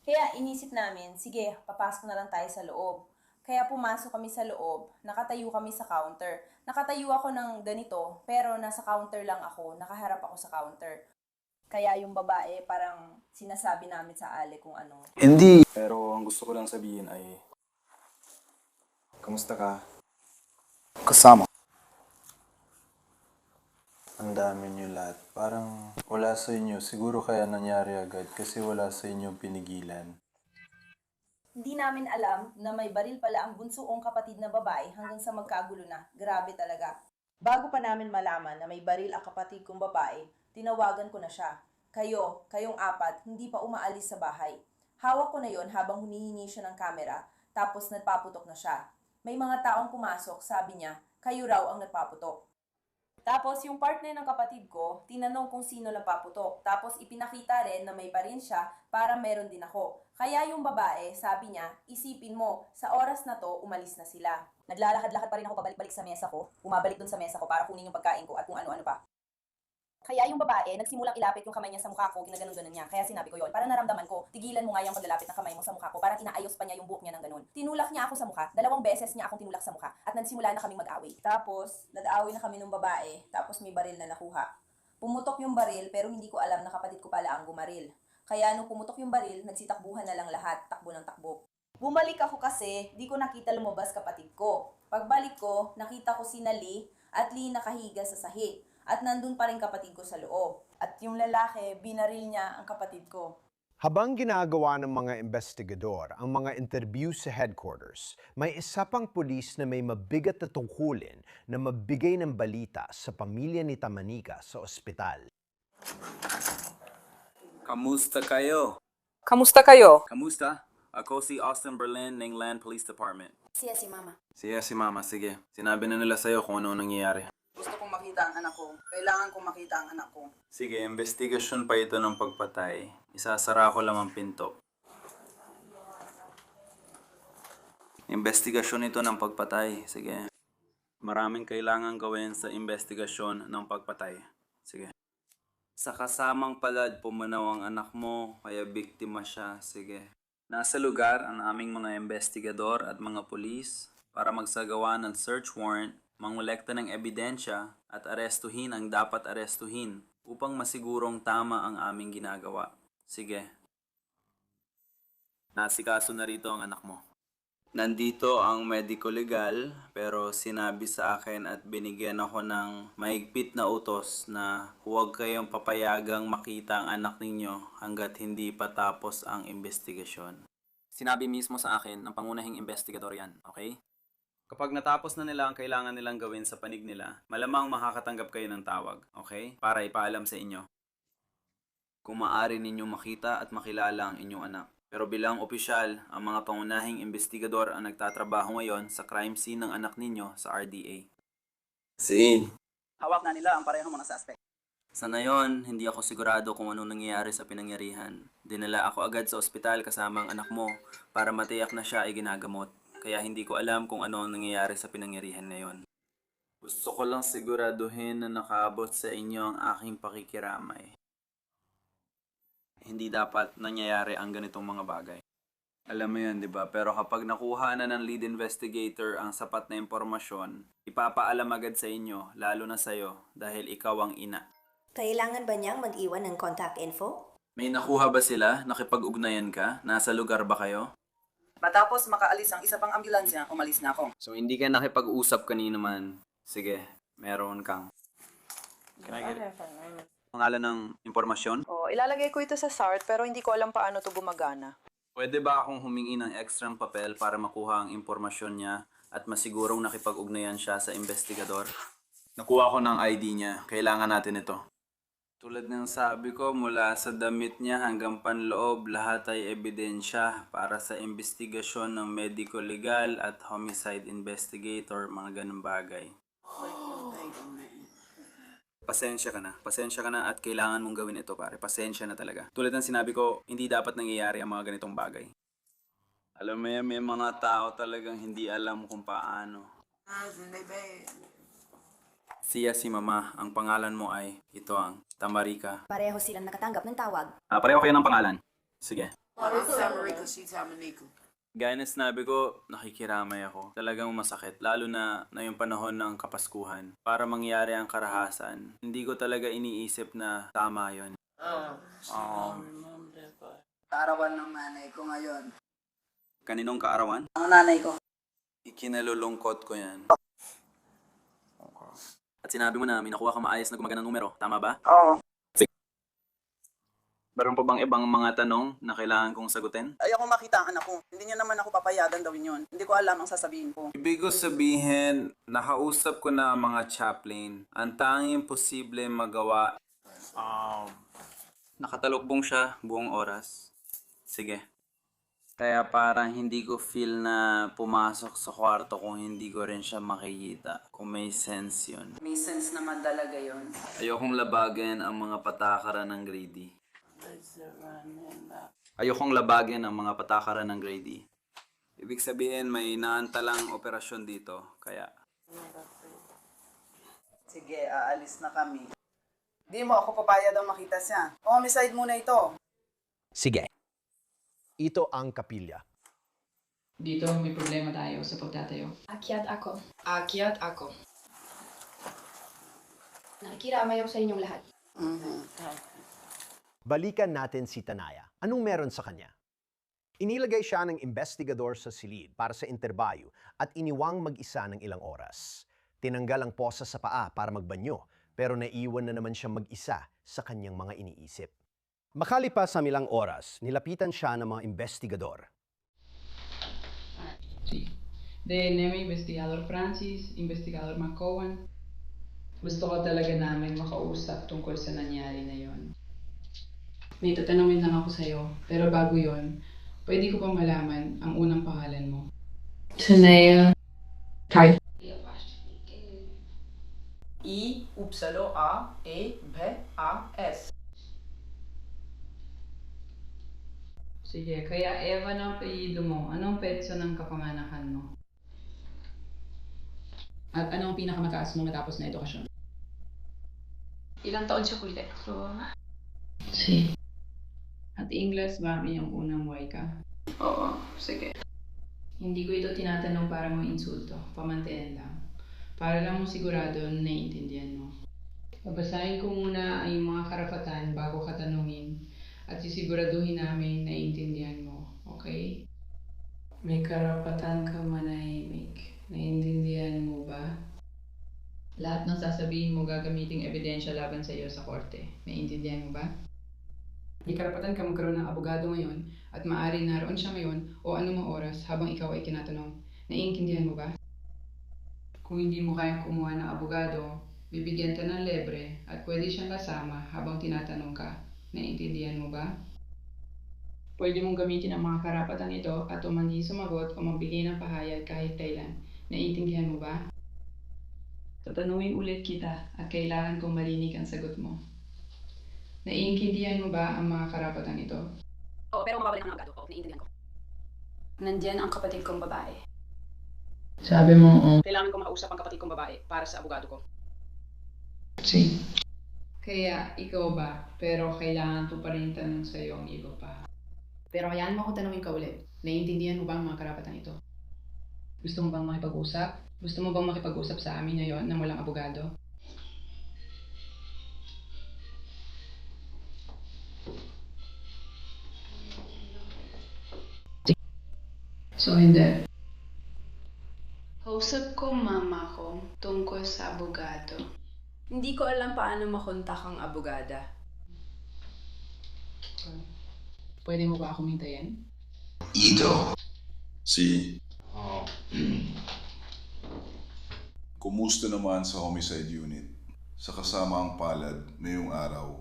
Kaya inisip namin, sige, papasok na lang tayo sa loob. Kaya pumasok kami sa loob, nakatayo kami sa counter. Nakatayo ako ng ganito, pero nasa counter lang ako, nakaharap ako sa counter. Kaya yung babae, parang sinasabi namin sa Ale kung ano. Hindi. Pero ang gusto ko lang sabihin ay, kamusta ka? Kasama. Ang dami niyo lahat. Parang wala sa inyo. Siguro kaya nangyari agad kasi wala sa inyo pinigilan. Hindi namin alam na may baril pala ang bunsoong kapatid na babae hanggang sa magkagulo na. Grabe talaga. Bago pa namin malaman na may baril ang kapatid kong babae, tinawagan ko na siya. Kayong apat, hindi pa umaalis sa bahay. Hawak ko na yon habang hunihingi siya ng kamera, tapos nagpaputok na siya. May mga taong pumasok, sabi niya, kayo raw ang nagpaputok. Tapos yung partner ng kapatid ko, tinanong kung sino nagpaputok. Tapos ipinakita rin na may baril siya para meron din ako. Kaya yung babae, sabi niya, isipin mo, sa oras na to, umalis na sila. Naglalakad-lakad pa rin ako pabalik-balik sa mesa ko, bumabalik dun sa mesa ko para kunin yung pagkain ko at kung ano-ano pa. Kaya yung babae, nagsimulang ilapit yung kamay niya sa mukha ko, ginaganon-ganon niya. Kaya sinabi ko yon, para naramdaman ko, tigilan mo nga yung paglalapit ng kamay mo sa mukha ko, parang inaayos pa niya yung buhok niya ng ganon. Tinulak niya ako sa mukha, 2 beses niya akong tinulak sa mukha, at nagsimula na kaming mag-away. Tapos, nag-away na kami ng babae, tapos may baril na nakuha. Pumutok yung baril, pero hindi ko alam na kapatid ko pala ang gumaril. Kaya nung pumutok yung baril, nagsitakbuhan na lang lahat, takbo ng takbo. Bumalik ako kasi, di ko nakita lumabas kapatid ko. Pagbalik ko, nakita ko si Nali at Lee nakahiga sa sahig. At nandun pa rin kapatid ko sa loob. At yung lalaki, binaril niya ang kapatid ko. Habang ginagawa ng mga investigador ang mga interview sa headquarters, may isa pang pulis na may mabigat na tungkulin na magbigay ng balita sa pamilya ni Tamanika sa ospital. Kamusta kayo? Kamusta kayo? Kamusta? Ako si Austin Berlin ng Land Police Department. Siya si Mama. Siya si Mama, sige. Sinabi na nila sa'yo kung ano nangyayari. Gusto kong makita ang anak ko. Kailangan kong makita ang anak ko. Sige, investigasyon pa ito ng pagpatay. Isasara ko lang ang pinto. Investigasyon ito ng pagpatay. Sige. Maraming kailangan gawin sa investigasyon ng pagpatay. Sige. Sa kasamang palad, pumanaw ang anak mo, kaya biktima siya. Sige. Nasa lugar ang aming mga investigador at mga pulis para magsagawa ng search warrant, mangolekta ng ebidensya at arestuhin ang dapat arestuhin upang masigurong tama ang aming ginagawa. Sige. Nasikaso na rito ang anak mo. Nandito ang medico legal pero sinabi sa akin at binigyan ako ng mahigpit na utos na huwag kayong papayagang makita ang anak ninyo hanggat hindi pa tapos ang investigasyon. Sinabi mismo sa akin ng pangunahing investigador yan, okay? Kapag natapos na nila ang kailangan nilang gawin sa panig nila, malamang makakatanggap kayo ng tawag, okay? Para ipaalam sa inyo. Kung maaari ninyong makita at makilala ang inyong anak. Pero bilang opisyal, ang mga pangunahing investigador ang nagtatrabaho ngayon sa crime scene ng anak ninyo sa RDA. Scene. Hawak na nila ang parehong mga suspect. Sa ngayon, hindi ako sigurado kung anong nangyayari sa pinangyarihan. Dinala ako agad sa ospital kasama ang anak mo para matiyak na siya ay ginagamot. Kaya hindi ko alam kung ano ang nangyayari sa pinangyarihan ngayon. Gusto ko lang siguraduhin na nakaabot sa inyo ang aking pakikiramay. Hindi dapat nangyayari ang ganitong mga bagay. Alam mo yun, di ba? Pero kapag nakuha na ng lead investigator ang sapat na impormasyon, ipapaalam agad sa inyo, lalo na sa'yo, dahil ikaw ang ina. Kailangan ba niyang mag-iwan ng contact info? May nakuha ba sila? Nakipag-ugnayan ka? Nasa lugar ba kayo? Matapos makaalis ang isa pang ambulansya, umalis na ako. So hindi ka nakipag-usap kanina man. Sige, meron kang. Can I get it? Pangalan ng impormasyon? Ilalagay ko ito sa SART pero hindi ko alam paano to gumagana. Pwede ba akong humingi ng ekstrang papel para makuha ang impormasyon niya at masigurong nakipag-ugnayan siya sa investigador? Nakuha ko ng ID niya. Kailangan natin ito. Tulad ng sabi ko, mula sa damit niya hanggang panloob, lahat ay ebidensya para sa investigasyon ng medico legal at homicide investigator, mga ganung bagay. Pasensya ka na at kailangan mong gawin ito, pare. Pasensya na talaga. Tulad ng sinabi ko, hindi dapat nangyayari ang mga ganitong bagay. Alam mo yan, may mga tao talagang hindi alam kung paano. Siya si Mama. Ang pangalan mo ay ito ang Tamarika. Pareho silang nakatanggap ng tawag. Pareho kayo ng pangalan. Sige. Si Tamarico. Gaya na sinabi ko, nakikiramay ako. Talagang masakit, lalo na yung panahon ng Kapaskuhan. Para mangyari ang karahasan, hindi ko talaga iniisip na tama yon. Kaarawan ng nanay ko ngayon. Kaninong kaarawan? Ang nanay ko. Ikinalulungkot ko yan. At sinabi mo na may nakuha kang maayos na gumaganang numero, tama ba? Oo. Meron pa bang ibang mga tanong na kailangan kong sagutin? Ayoko makita ang anak ko. Hindi niya naman ako papayagan gawin yun. Hindi ko alam ang sasabihin ko. Ibig ko sabihin, nakausap ko na ang mga chaplain. Ang tanging posible magawa, nakatalukbong siya buong oras. Sige. Kaya parang hindi ko feel na pumasok sa kwarto kung hindi ko rin siya makikita. Kung may sense yun. May sense naman talaga yun. Ayokong labagin ang mga patakaran ng Grady. Ayokong labagin ang mga patakaran ng Grady. Ibig sabihin may naantalang operasyon dito, kaya... Sige, aalis na kami. Di mo ako papayag daw makita siya. Homicide muna ito. Sige. Ito ang kapilya. Dito may problema tayo sa pagtatayo. Akyat ako. Akyat ako. Nakikiramay ako sa inyong lahat. Balikan natin si Tanaya. Anong meron sa kanya? Inilagay siya ng investigador sa silid para sa interview at iniwang mag-isa ng ilang oras. Tinanggal ang posa sa paa para magbanyo, pero naiwan na naman siya mag-isa sa kanyang mga iniisip. Makalipas sa ilang oras, nilapitan siya ng mga investigador. DNM, Investigador Francis, Investigador McCowan. Gusto ko talaga namin makausap tungkol sa nangyari na yon. May tatanungin lang ako sa'yo, pero bago yon, pwede ko pang malaman ang unang pangalan mo. Tanaya. Kai. I-A-B-A-S. Sige, kaya Evan ang apelyido mo. Anong petso ng kapanganakan mo? At ano ang pinakamataas mo matapos na edukasyon? Ilang taon siya huli? Si. At English ba ang iyong unang buhay ka? Oo, sige. Hindi ko ito tinatanong para mo insulto. Pamantayan lang. Para lang mo sigurado na naiintindihan mo. Babasahin ko muna ang iyong mga karapatan bago ka tanungin. At sisiguraduhin namin na naiintindihan mo. Okay? May karapatan ka manahimik. Naiintindihan mo ba? Lahat ng sasabihin mo gagamiting ebidensya laban sa iyo sa korte. Naiintindihan mo ba? May karapatan ka magkaroon ng abogado ngayon at maaari naroon siya ngayon o anumang oras habang ikaw ay tinatanong. Naiintindihan mo ba? Kung hindi mo kayang kumuha ng abogado, bibigyan ka ng libre at pwede siyang kasama habang tinatanong ka. Naiintindihan mo ba? Pwede mong gamitin ang mga karapatan ito at umanggi sumagot o magbigay ng pahayag kahit kailan. Naiintindihan mo ba? Tatanungin ulit kita at kailangan kong marinig ang sagot mo. Naiintindihan mo ba ang mga karapatan ito? Oo, pero mababalik ang abogado ko. Naiintindihan ko. Nandiyan ang kapatid kong babae. Sabi mo, Kailangan ko makausap ang kapatid kong babae para sa abogado ko. si. Kaya ikaw ba? Pero kailangan ko pa rin tanong sa iyo ang iba pa. Pero hayaan mo akong tanungin ka ulit. Naiintindihan mo ba ang mga karapatan ito? Gusto mo bang makipag-usap? Gusto mo bang makipag-usap sa amin ngayon na walang abogado? So, hindi. Kausap ko mama ko tungkol sa abogado. Hindi ko alam paano makontak ang abogada. Pwede mo ba ako mintayin? Ito. Si... Kumusta naman sa homicide unit? Sa kasamaang palad, ngayong araw,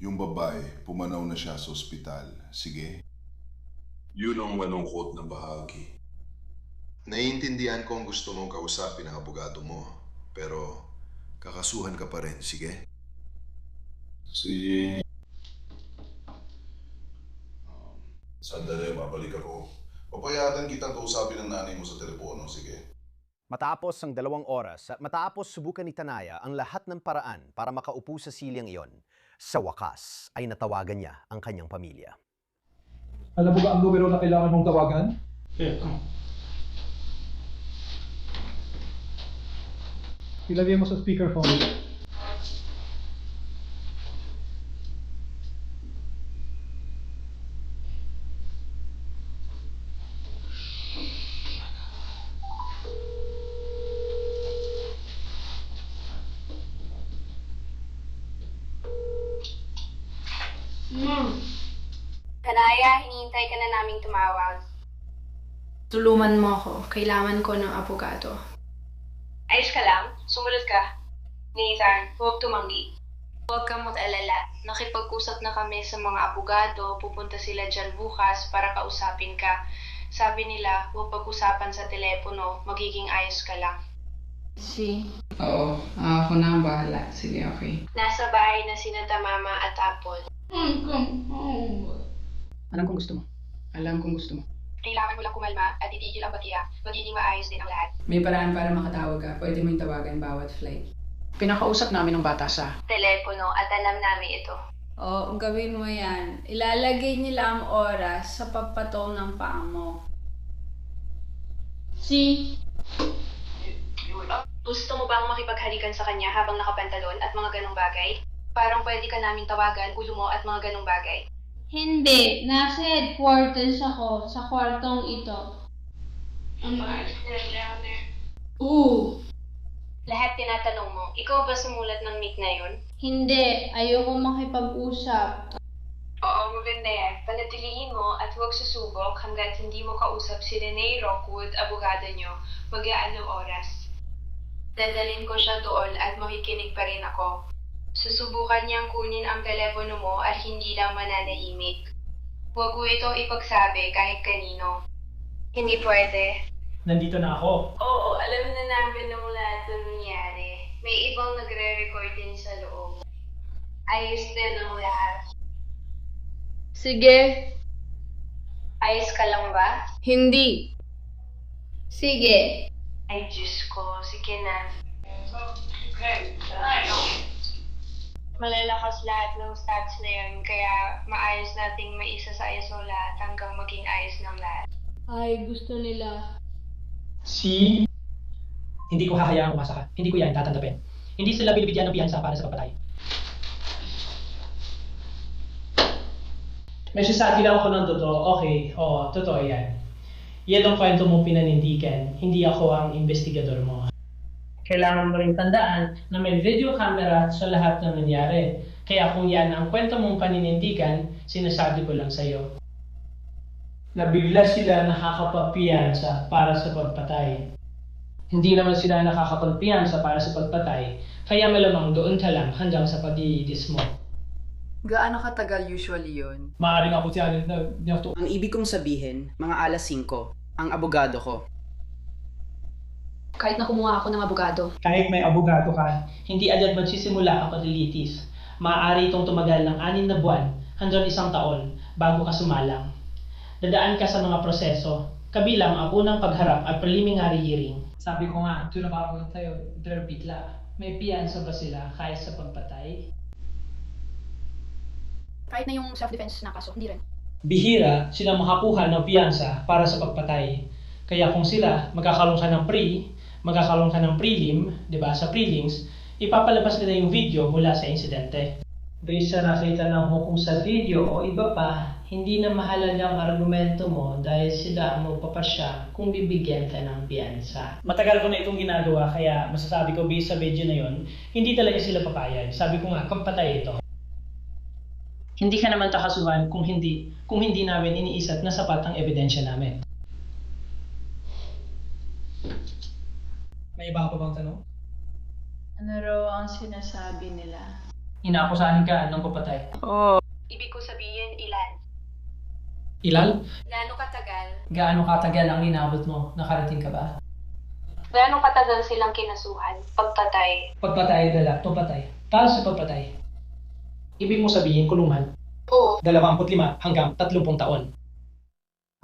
yung babae, pumanaw na siya sa ospital. Sige. Yun ang malungkot na bahagi. Naiintindihan ko ang gusto mong kausapin ang abogado mo, pero kakasuhan ka pa rin, sige? Si... Sandali, mabalik ako. Papayatan kitang kausapin ng nanay mo sa telepono, sige? Matapos ang 2 oras at matapos subukan ni Tanaya ang lahat ng paraan para makaupo sa silyang iyon, sa wakas ay natawagan niya ang kanyang pamilya. Alam mo ba ang numero na kailangan mong tawagan? Ilagay mo sa speakerphone. Tanaya, hinihintay ka na naming tumawag. Tulungan mo ako. Kailangan ko ng abogado. Ayos ka lang? Sumunod ka. Nathan, huwag tumanggi. Huwag kang mag-alala. Nakipag-usap na kami sa mga abogado. Pupunta sila dyan bukas para kausapin ka. Sabi nila, huwag pag-usapan sa telepono. Magiging ayos ka lang. Si. Oo, ako na ang bahala. Sige, okay. Nasa bahay na sina Mama at Apple. Alam kong gusto mo. Alam kong gusto mo. Kailangan mo lang kumalma at itigil ang batiya. Magiging maayos din ang lahat. May paraan para makatawag ka. Pwede mo yung tawagan bawat flight. Pinakausap namin ng bata sa Telepono at alam namin ito. Oo, gawin mo yan. Ilalagay nila ang oras sa pagpatong ng paa mo. Si. Gusto mo bang makipaghalikan sa kanya habang nakapantalon at mga ganong bagay? Parang pwede ka namin tawagan, ulo mo at mga ganong bagay. Hindi. Nasa headquarters ako sa kwartong ito. Lahat tinatanong mo, ikaw ba sumulat ng nick na yun? Hindi. Ayoko makipag-usap. Oo, maganda yan. Panatilihin mo at huwag susubok hanggat hindi mo kausap si Renee Rockwood, abogado nyo, mag-aanong oras. Dadalhin ko siya doon at makikinig pa rin ako. Susubukan niyang kunin ang telepono mo at hindi lang mananahimik. Huwag mo itong ipagsabi kahit kanino. Hindi pwede. Nandito na ako. Oo, alam na namin na lahat ng nangyari. May ibang nagre-record din sa loob. Ayos din ang lahat. Sige. Ayos ka lang ba? Hindi. Sige. Ay, Diyos ko. Sige na. Malalakas lahat ng stats na yun, kaya maayos nating maisa sa ISO lahat hanggang maging ayos ng lahat. Ay, gusto nila. Hindi ko hahayaang umasa ka. Hindi ko yan tatanggapin. Hindi sila binibigyan ng piyansa para sa pagpatay. May sasabi lang ako ng totoo. Okay, oo, totoo yan. Yan ang kwento mo pinanindigan. Hindi ako ang investigador mo. Kailangan mo rin tandaan na may video camera sa lahat ng nangyari. Kaya kung yan ang kwento mong paninindigan, sinasabi ko lang sa'yo. Nabigla sila nakakapagpiyansa para sa pagpatay. Hindi naman sila nakakapagpiyansa para sa pagpatay, kaya malamang doon ka lang hanggang sa pag-iidis mo. Gaano katagal usually yun? Maaaring ako siya na Ang ibig kong sabihin, mga alas 5, ang abogado ko. Kahit na kumuha ako ng abogado. Kahit may abogado ka, hindi agad magsisimula ang paglilitis. Maaari itong tumagal ng 6 na buwan hanggang 1 taon bago ka sumalang. Dadaan ka sa mga proseso, kabilang ang unang pagharap at preliminary hearing. Sabi ko nga, tulad ako tayo, Bitla, may piyansa ba sila kahit sa pagpatay? Kahit na yung self-defense na kaso, hindi rin. Bihira sila makakuha ng piyansa para sa pagpatay. Kaya kung sila magkakaroon ka ng magkakaroon ka ng prelim, di ba, sa prelims, ipapalabas nila yung video mula sa insidente. Based sa nakita ng hukom sa video o iba pa, hindi na mahalaga ang argumento mo dahil sila ang magpapasya kung bibigyan ka ng piyansa. Matagal ko na itong ginagawa kaya masasabi ko based sa video na yon, hindi talaga sila papayag. Sabi ko nga, kampatay ito. Hindi ka naman kakasuhan kung hindi namin iniisat na sapat ang ebidensya namin. May iba ka pa bang tanong? Ano raw ang sinasabi nila? Inaakusahan ka ng papatay. Ibig ko sabihin, ilan? Ilal? Gaano katagal? Gaano katagal ang inabot mo? Nakarating ka ba? Gaano katagal silang kinasuhan? Pagpatay. Pagpatay, papatay. Para sa pagpatay. Ibig mo sabihin kulungan? Oo. 25 hanggang 30 taon.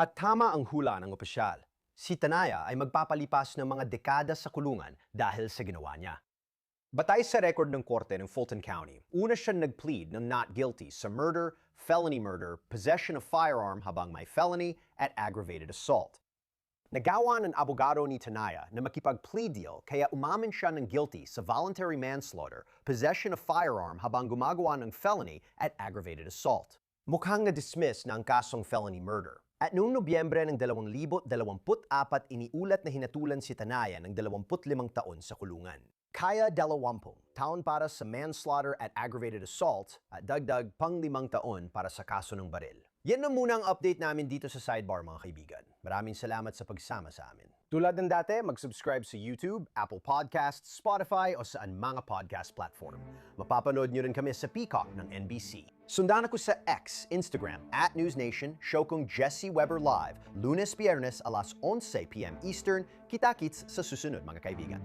At tama ang hula ng opisyal. Si Tanaya ay magpapalipas ng mga dekada sa kulungan dahil sa ginawa niya. Batay sa record ng korte ng Fulton County, una siya nag-plead ng not guilty sa murder, felony murder, possession of firearm habang may felony, at aggravated assault. Nagawa ng abogado ni Tanaya na makipag-plea deal kaya umamin siya ng guilty sa voluntary manslaughter, possession of firearm habang gumagawa ng felony at aggravated assault. Mukhang na-dismiss na ang kasong felony murder. At noong Nobyembre ng 2024, iniulat na hinatulan si Tanaya ng 25 taon sa kulungan. Kaya 20 taon para sa manslaughter at aggravated assault at dagdag pang 5 taon para sa kaso ng baril. Yan na muna ang update namin dito sa Sidebar mga kaibigan. Maraming salamat sa pagsama sa amin. Tulad ng dati, mag-subscribe sa YouTube, Apple Podcasts, Spotify o saan mga podcast platform. Mapapanood nyo rin kami sa Peacock ng NBC. Sundan ako sa X, Instagram, @NewsNation, show kong Jesse Weber Live, Lunes-Biyernes alas 11 p.m. Eastern. Kita-kits sa susunod mga kaibigan.